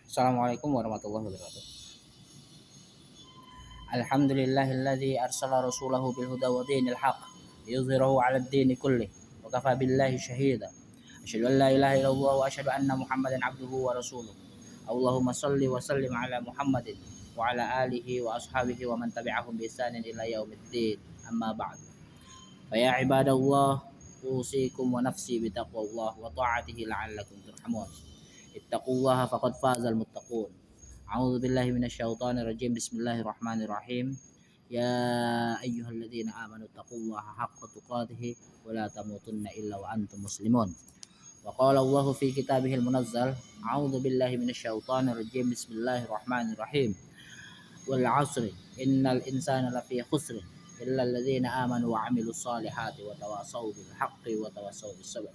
Assalamualaikum warahmatullahi wabarakatuh. Alhamdulillahilladzi arsala rasulahu bil huda wa dinil haqq liyudhhirahu 'alad dini kullih wa kafa billahi shahida. Asyhadu an la ilaha illallah wa asyhadu anna Muhammadan 'abduhu wa rasuluh. Allahumma shalli wa sallim ala Muhammadin wa ala alihi wa ashabihi wa man tabi'ahum bi ihsanin ila yaumiddin. Amma ba'd. Fa ya ibadallah usikum wa nafsi bi taqwallah wa ta'atihi la'allakum turhamun. Ittaqullaha faqad fazal muttaqun. A'udzu billahi minasyaitonir rajim. Bismillahirrahmanirrahim. Ya ayyuhalladzina amanu taqullaha haqqa tuqatih wa la tamutunna illa wa antum muslimun. Wa qala Allahu fi kitabihil munazzal. A'udzu billahi minasyaitonir rajim. Bismillahirrahmanirrahim. Wal 'asri innal insana lafi khusr illa alladzina amanu wa 'amilus solihati wa tawassaw bil haqqi wa tawassaw bis sabr.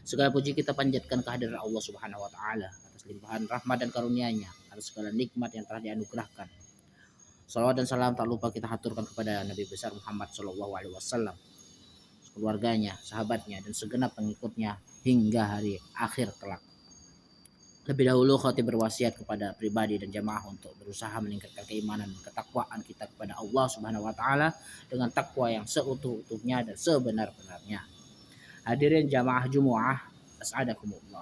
Segala puji kita panjatkan kehadiran Allah Subhanahu wa taala atas limpahan rahmat dan karunia-Nya, atas segala nikmat yang telah dianugerahkan. Salawat dan salam tak lupa kita haturkan kepada Nabi besar Muhammad sallallahu alaihi wasallam, keluarganya, sahabatnya dan segenap pengikutnya hingga hari akhir kelak. Lebih dahulu khatib berwasiat kepada pribadi dan jamaah untuk berusaha meningkatkan keimanan dan ketakwaan kita kepada Allah Subhanahu wa taala dengan takwa yang seutuh-utuhnya dan sebenar-benarnya. Hadirin jamaah Jumu'ah, as'adakumullah.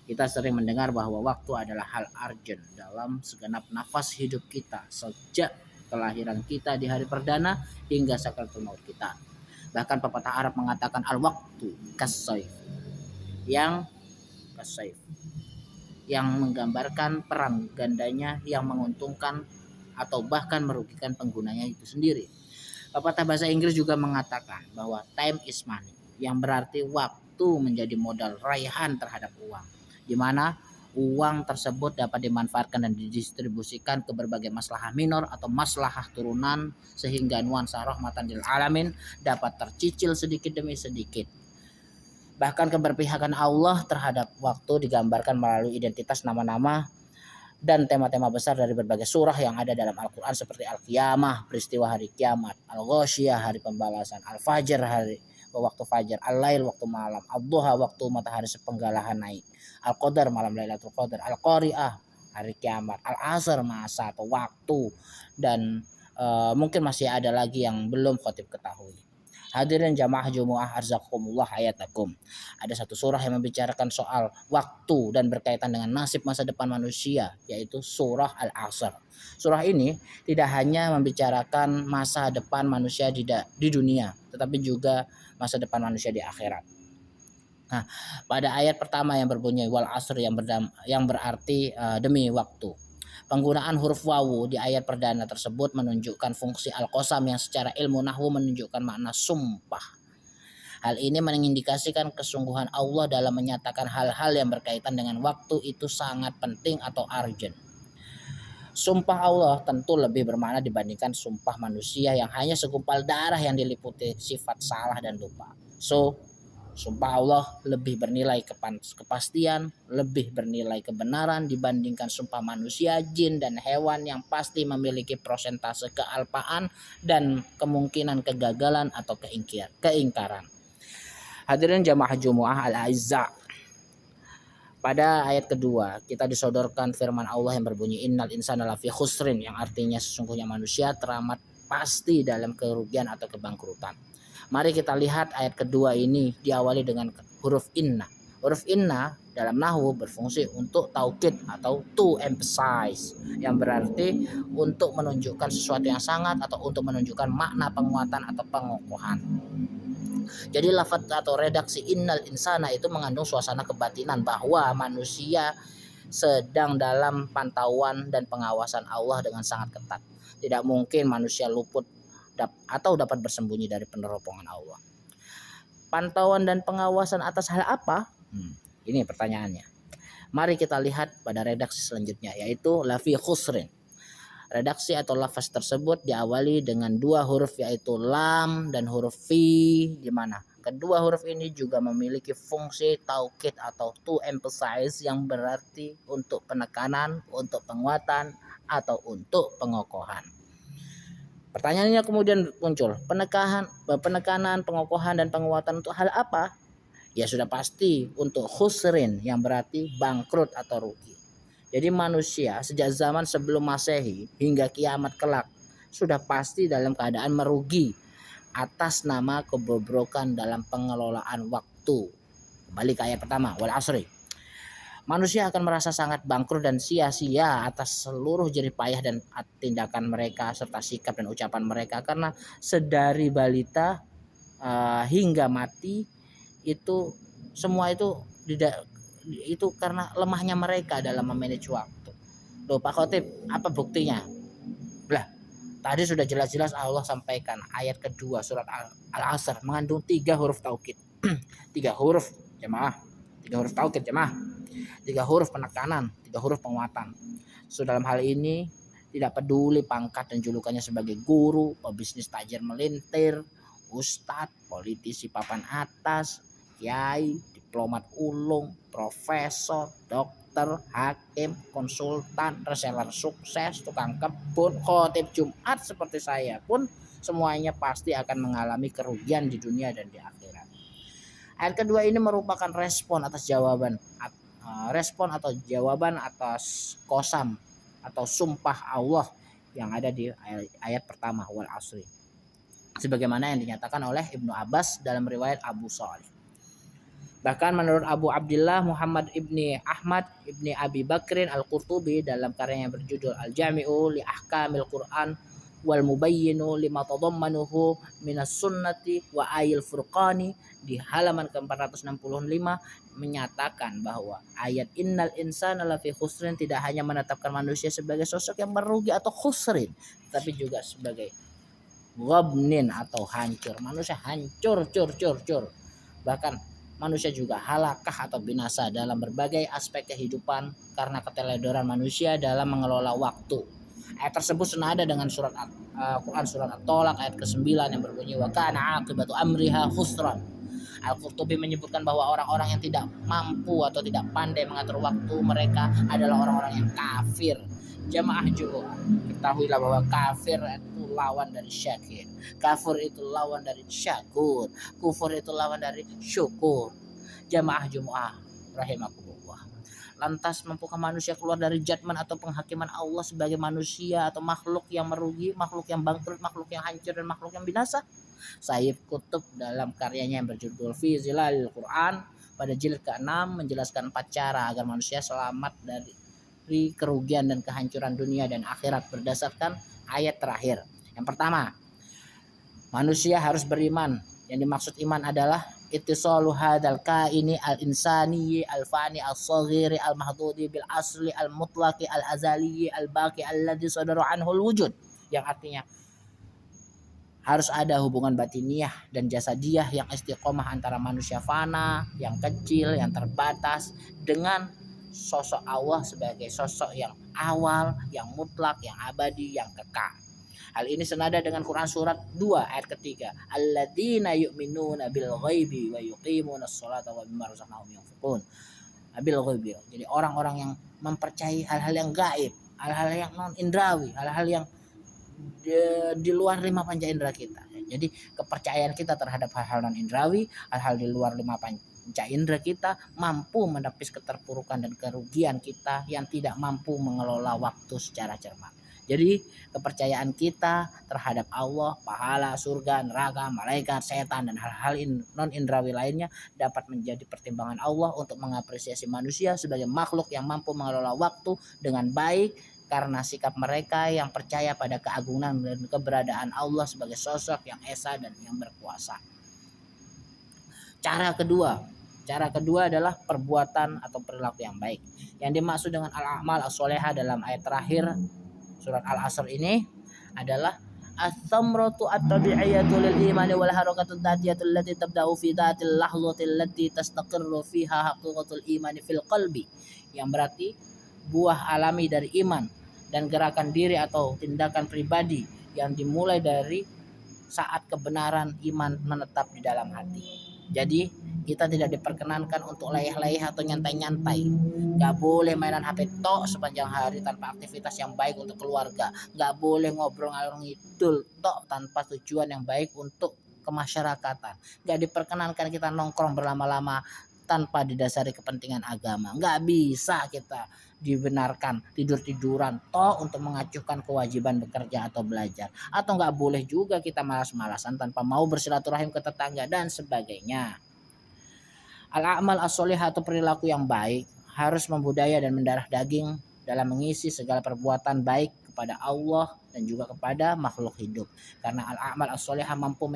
Kita sering mendengar bahwa waktu adalah hal urgent dalam segenap nafas hidup kita, sejak kelahiran kita di hari perdana hingga sakaratul maut kita. Bahkan pepatah Arab mengatakan al-waqtu kas-sayf, yang kas-sayf, yang menggambarkan perang gandanya yang menguntungkan atau bahkan merugikan penggunanya itu sendiri. Pepatah bahasa Inggris juga mengatakan bahwa time is money, yang berarti waktu menjadi modal raihan terhadap uang, di mana uang tersebut dapat dimanfaatkan dan didistribusikan ke berbagai maslahah minor atau maslahah turunan sehingga nuansa rahmatan lil alamin dapat tercicil sedikit demi sedikit. Bahkan keberpihakan Allah terhadap waktu digambarkan melalui identitas nama-nama dan tema-tema besar dari berbagai surah yang ada dalam Al-Quran seperti Al-Qiyamah, peristiwa hari kiamat, Al-Ghasyiyah, hari pembalasan, Al-Fajr, hari waktu fajar, Al-Lail, waktu malam, Ad-Duha, waktu matahari sepenggalahan naik, Al-Qadar, malam Lailatul Qadar, Al-Qari'ah, hari kiamat, Al-Asr, masa atau waktu, dan mungkin masih ada lagi yang belum khatib ketahui. Hadirin jamaah Jumu'ah arzakumullah hayatakum. Ada satu surah yang membicarakan soal waktu dan berkaitan dengan nasib masa depan manusia, yaitu surah Al-Asr. Surah ini tidak hanya membicarakan masa depan manusia di dunia, tetapi juga masa depan manusia di akhirat. Nah, pada ayat pertama yang berbunyi wal asr yang berarti demi waktu. Penggunaan huruf wawu di ayat perdana tersebut menunjukkan fungsi al-qasam yang secara ilmu nahwu menunjukkan makna sumpah. Hal ini mengindikasikan kesungguhan Allah dalam menyatakan hal-hal yang berkaitan dengan waktu itu sangat penting atau urgent. Sumpah Allah tentu lebih bermakna dibandingkan sumpah manusia yang hanya segumpal darah yang diliputi sifat salah dan lupa. So, sumpah Allah lebih bernilai kepastian, lebih bernilai kebenaran dibandingkan sumpah manusia, jin, dan hewan yang pasti memiliki prosentase kealpaan dan kemungkinan kegagalan atau keingkaran. Hadirin jamaah Jumu'ah al-Aizza. Pada ayat kedua kita disodorkan firman Allah yang berbunyi innal insana lafi khusrin, yang artinya sesungguhnya manusia teramat pasti dalam kerugian atau kebangkrutan. Mari kita lihat ayat kedua ini diawali dengan huruf inna. Huruf inna dalam nahwu berfungsi untuk taukid atau to emphasize, yang berarti untuk menunjukkan sesuatu yang sangat atau untuk menunjukkan makna penguatan atau pengokohan. Jadi lafaz atau redaksi innal insana itu mengandung suasana kebatinan bahwa manusia sedang dalam pantauan dan pengawasan Allah dengan sangat ketat. Tidak mungkin manusia luput atau dapat bersembunyi dari peneropongan Allah. Pantauan dan pengawasan atas hal apa? Ini pertanyaannya. Mari kita lihat pada redaksi selanjutnya, yaitu lafi khusrin. Redaksi atau lafaz tersebut diawali dengan dua huruf, yaitu lam dan huruf fi, di mana kedua huruf ini juga memiliki fungsi taukid atau to emphasize, yang berarti untuk penekanan, untuk penguatan, atau untuk pengokohan. Pertanyaannya kemudian muncul, penekanan, pengokohan, dan penguatan untuk hal apa? Ya sudah pasti untuk khusrin, yang berarti bangkrut atau rugi. Jadi manusia sejak zaman sebelum Masehi hingga kiamat kelak sudah pasti dalam keadaan merugi atas nama kebobrokan dalam pengelolaan waktu. Kembali ke ayat pertama, wal asri. Manusia akan merasa sangat bangkrut dan sia-sia atas seluruh jerih payah dan tindakan mereka serta sikap dan ucapan mereka, karena sedari balita hingga mati itu semua itu karena lemahnya mereka dalam memanage waktu. Loh Pak Khotib, apa buktinya? Lah, tadi sudah jelas-jelas Allah sampaikan ayat kedua surat Al-Asr mengandung 3 huruf taukid. 3 huruf jemaah, 3 huruf taukid jemaah, 3 huruf penekanan, 3 huruf penguatan. So dalam hal ini tidak peduli pangkat dan julukannya sebagai guru, pebisnis tajir melintir, ustadz, politisi papan atas, kiai, diplomat ulung, profesor, dokter, hakim, konsultan, reseller sukses, tukang kebun, khotib Jumat seperti saya pun semuanya pasti akan mengalami kerugian di dunia dan di akhirat. Ayat kedua ini merupakan respon atas jawaban atas qasam atau sumpah Allah yang ada di ayat pertama wal asri, sebagaimana yang dinyatakan oleh Ibnu Abbas dalam riwayat Abu Shalih. Bahkan menurut Abu Abdullah Muhammad ibni Ahmad ibni Abi Bakrin Al-Qurtubi dalam karyanya yang berjudul Al-Jami'u li Ahkamil Quran wal Mubayyinu lima tadammanuhu minas sunnati wa ayil furqani di halaman ke-465 menyatakan bahwa ayat innal insana lafi khusrin tidak hanya menetapkan manusia sebagai sosok yang merugi atau khusrin, tapi juga sebagai ghabnin atau hancur. Manusia hancur, cur. Bahkan manusia juga halakah atau binasa dalam berbagai aspek kehidupan karena keteledoran manusia dalam mengelola waktu. Ayat tersebut senada dengan surat Quran surat At-Tolak ayat ke-9 yang berbunyi wa kana aqibatu amriha khusran. Al-Qurtubi menyebutkan bahwa orang-orang yang tidak mampu atau tidak pandai mengatur waktu mereka adalah orang-orang yang kafir. Jamaah Jumat, ketahuilah bahwa kafir itu lawan dari syakir, kafir itu lawan dari syakur, kufur itu lawan dari syukur. Jamaah Jumat rahimakumullah. Lantas mampukah manusia keluar dari judgment atau penghakiman Allah sebagai manusia atau makhluk yang merugi, makhluk yang bangkrut, makhluk yang hancur dan makhluk yang binasa? Sayyid Qutb dalam karyanya yang berjudul Fi Zilalil Quran pada jilid ke-6 menjelaskan 4 cara agar manusia selamat dari kerugian dan kehancuran dunia dan akhirat berdasarkan ayat terakhir. Yang pertama, manusia harus beriman. Yang dimaksud iman adalah ittisalu hadzal kaini al-insani al-fani al-saghiri al-mahdudi bil asli al-mutlaqi al-azali al-baqi alladhi sadara anhu al-wujud, yang artinya harus ada hubungan batiniah dan jasadiah yang istiqomah antara manusia fana, yang kecil, yang terbatas dengan sosok Allah sebagai sosok yang awal, yang mutlak, yang abadi, yang kekal. Hal ini senada dengan Quran surat 2 ayat ketiga. Alladzina yu'minuna bil ghaibi wa yuqimunas sholata wa mimma razaqnahum yunfiqun. Bil ghaibi. Jadi orang-orang yang mempercayai hal-hal yang gaib, hal-hal yang non indrawi, hal-hal yang di luar 5 panca indera kita. Jadi kepercayaan kita terhadap hal-hal non indrawi, hal-hal di luar 5 panca indera kita mampu menepis keterpurukan dan kerugian kita yang tidak mampu mengelola waktu secara cermat. Jadi kepercayaan kita terhadap Allah, pahala, surga, neraka, malaikat, setan dan hal-hal non indrawi lainnya dapat menjadi pertimbangan Allah untuk mengapresiasi manusia sebagai makhluk yang mampu mengelola waktu dengan baik karena sikap mereka yang percaya pada keagungan dan keberadaan Allah sebagai sosok yang esa dan yang berkuasa. Cara kedua adalah perbuatan atau perilaku yang baik. Yang dimaksud dengan al-a'mal as-sholihah dalam ayat terakhir surat Al-Asr ini adalah as-samratu at-tabi'iyatu lil imani wal harakatu dzatiyatu allati tabda'u fi dzatil lahzati allati tastaqirru fiha haqiqatul imani fil qalbi, yang berarti buah alami dari iman dan gerakan diri atau tindakan pribadi yang dimulai dari saat kebenaran iman menetap di dalam hati. Jadi kita tidak diperkenankan untuk layah-layah atau nyantai-nyantai. Gak boleh mainan HP tok sepanjang hari tanpa aktivitas yang baik untuk keluarga. Gak boleh ngobrol ngalor ngidul tok tanpa tujuan yang baik untuk kemasyarakatan. Gak diperkenankan kita nongkrong berlama-lama tanpa didasari kepentingan agama. Nggak bisa kita dibenarkan tidur-tiduran toh untuk mengacuhkan kewajiban bekerja atau belajar, atau nggak boleh juga kita malas-malasan tanpa mau bersilaturahim ke tetangga dan sebagainya. Al-a'mal as-sholihah atau perilaku yang baik harus membudaya dan mendarah daging dalam mengisi segala perbuatan baik kepada Allah dan juga kepada makhluk hidup. Karena al-a'mal as-sholihah mampu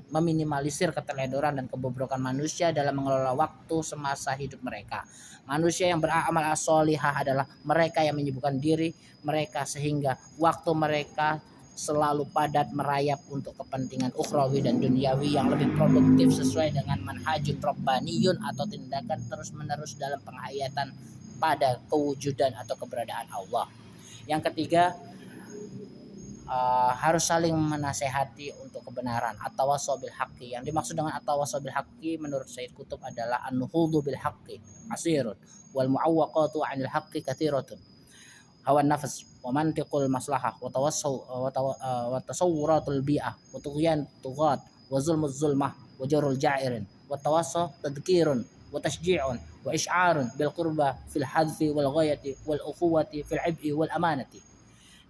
meminimalisir keteledoran dan kebobrokan manusia dalam mengelola waktu semasa hidup mereka. Manusia yang beramal as-sholihah adalah mereka yang menyibukkan diri mereka sehingga waktu mereka selalu padat merayap untuk kepentingan ukhrawi dan duniawi yang lebih produktif sesuai dengan manhajun rabbaniyun atau tindakan terus-menerus dalam penghayatan pada kewujudan atau keberadaan Allah. Yang ketiga, harus saling menasehati untuk kebenaran atau wasobil haqqi. Yang dimaksud dengan atau wasobil haqqi menurut Sayyid Qutb adalah an-nuhudhu bil haqqi asirun wal mu'awwaqatu 'anil haqqi kathiratun. Hawan nafs wa mantiqul maslahah wa tasawwuratul bi'ah wa tughyan tughat wa zulmuz zulmah wa jarul ja'irin wa tawassu tadhkirun wa tashji'un wa isy'arun bil qurba fil hadfi wal ghayati wal ukhuwati fil 'ib'i wal amanati.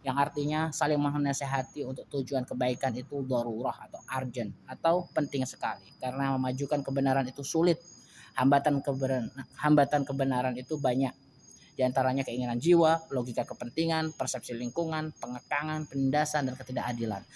Yang artinya saling menasehati untuk tujuan kebaikan itu darurah atau urgent atau penting sekali, karena memajukan kebenaran itu sulit. Hambatan kebenaran itu banyak. Di antaranya keinginan jiwa, logika kepentingan, persepsi lingkungan, pengekangan, penindasan, dan ketidakadilan.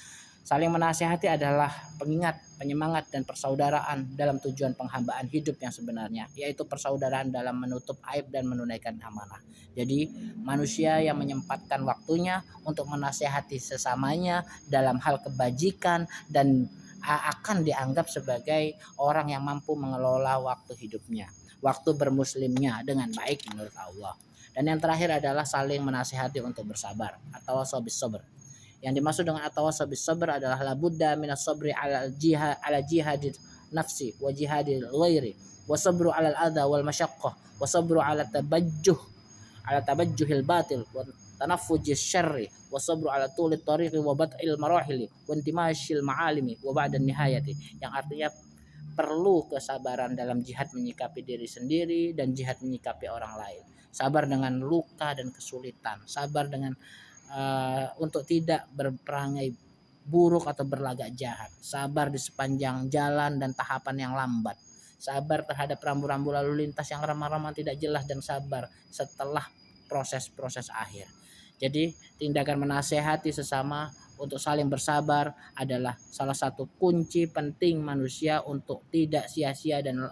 Saling menasihati adalah pengingat, penyemangat, dan persaudaraan dalam tujuan penghambaan hidup yang sebenarnya, yaitu persaudaraan dalam menutup aib dan menunaikan amanah. Jadi manusia yang menyempatkan waktunya untuk menasihati sesamanya dalam hal kebajikan dan akan dianggap sebagai orang yang mampu mengelola waktu hidupnya, waktu bermuslimnya dengan baik menurut Allah. Dan yang terakhir adalah saling menasihati untuk bersabar atau wasobis sabr. Yang dimaksud dengan atau wasobis sabr adalah labudda minas sabri ala jihadil nafsi wa jihadil ghairi wa sabru ala al-adha wal masyaqqah wa sabru ala tabajjuhil batil wa tanaffujis syarri wa sabru ala tulit tariqi wa bad'il marahili wa intimashil ma'alimi wa ba'da nihayati. Yang artinya perlu kesabaran dalam jihad menyikapi diri sendiri dan jihad menyikapi orang lain. Sabar dengan luka dan kesulitan, sabar dengan untuk tidak berperangai buruk atau berlagak jahat, sabar di sepanjang jalan dan tahapan yang lambat, sabar terhadap rambu-rambu lalu lintas yang ramah-ramah tidak jelas, dan sabar setelah proses-proses akhir. Jadi tindakan menasehati sesama untuk saling bersabar adalah salah satu kunci penting manusia untuk tidak sia-sia dan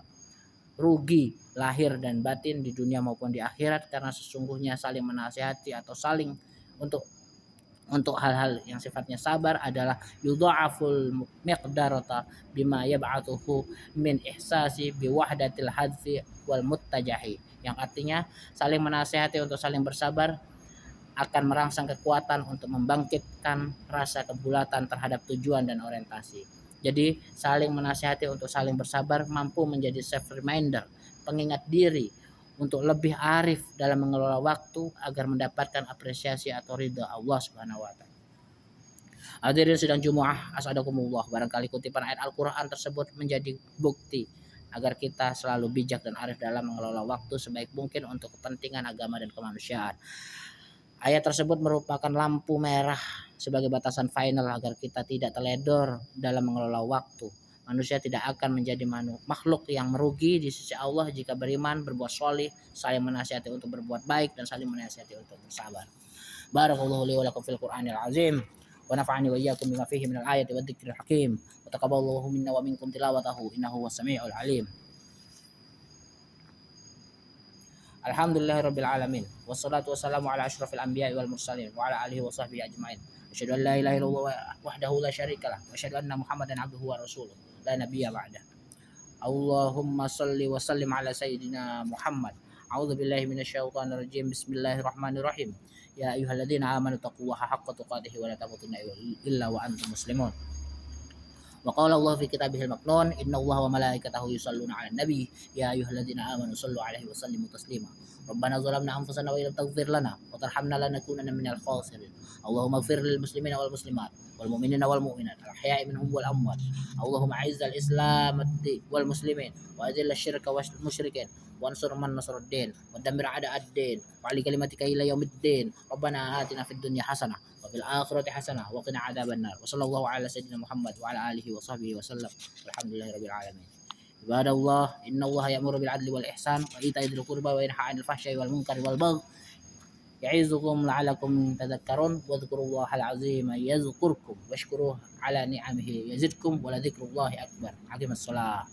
rugi lahir dan batin di dunia maupun di akhirat, karena sesungguhnya saling menasihati atau saling untuk hal-hal yang sifatnya sabar adalah yudha'aful miqdarata bima yab'athuhu min ihsasi biwahdatil hadfi wal muttajahi. Yang artinya saling menasihati untuk saling bersabar akan merangsang kekuatan untuk membangkitkan rasa kebulatan terhadap tujuan dan orientasi. Jadi saling menasihati untuk saling bersabar mampu menjadi self reminder, pengingat diri untuk lebih arif dalam mengelola waktu agar mendapatkan apresiasi atau ridha Allah Subhanahu wa taala. Hadirin sidang Jumat, asadakumullah, barangkali kutipan ayat Al-Qur'an tersebut menjadi bukti agar kita selalu bijak dan arif dalam mengelola waktu sebaik mungkin untuk kepentingan agama dan kemanusiaan. Ayat tersebut merupakan lampu merah sebagai batasan final agar kita tidak teledor dalam mengelola waktu. Manusia tidak akan menjadi makhluk yang merugi di sisi Allah jika beriman, berbuat sholih, saling menasihati untuk berbuat baik, dan saling menasihati untuk bersabar. Barakallahu li wa lakum fil Qur'anil azim wa nafa'ani wa iyyakum bima fihi minal ayati wadh-dhikril hakim wa taqabbalallahu minna wa minkum tilawatahu innahu was-sami'ul alim. Alhamdulillahirabbil alamin wassalatu wassalamu ala asyrafil anbiya'i wal mursalin wa ala alihi wa sahbihi ajmain. Asyhadu an la ilaha illallah wahdahu la syarikalah wa asyhadu anna Muhammadan abduhu wa rasuluh la nabiyya ba'da. Allahumma shalli wa sallim ala sayyidina Muhammad. A'udzu billahi minasyaitonir rajim. Bismillahirrahmanirrahim. Ya ayyuhalladzina amanu taqullaha haqqa tuqatih wa la tamutunna illa wa antum muslimun. Wa qala Allah fi kitabihil maknun innallaha wa malaikatahu yusholluna 'alan nabi ya ayyuhalladzina amanu shallu 'alaihi wa sallimu taslima. ربنا ظلمنا أنفسنا وإن لم تغفر لنا وترحمنا لنكونن من الخاسرين. اللهم اغفر للمسلمين والمسلمات والمؤمنين والمؤمنات الأحياء منهم والأموات. اللهم أعز الإسلام والمسلمين وأذل الشرك والمشركين وانصر من نصر الدين ودمر أعداء الدين وعلي كلمتك إلى يوم الدين. ربنا آتنا في الدنيا حسنة وفي الآخرة حسنة وقنا عذاب النار. وصلى الله على سيدنا محمد وعلى آله وصحبه وسلم والحمد لله رب العالمين. عباد الله إن الله يأمر بالعدل والإحسان وإيتاء ذي القربى وينهى عن الفحشاء والمنكر والبغي يعظكم لعلكم تذكرون. واذكروا الله العظيم يذكركم واشكروه على نعمه يزدكم ولذكر الله أكبر. أقم الصلاة.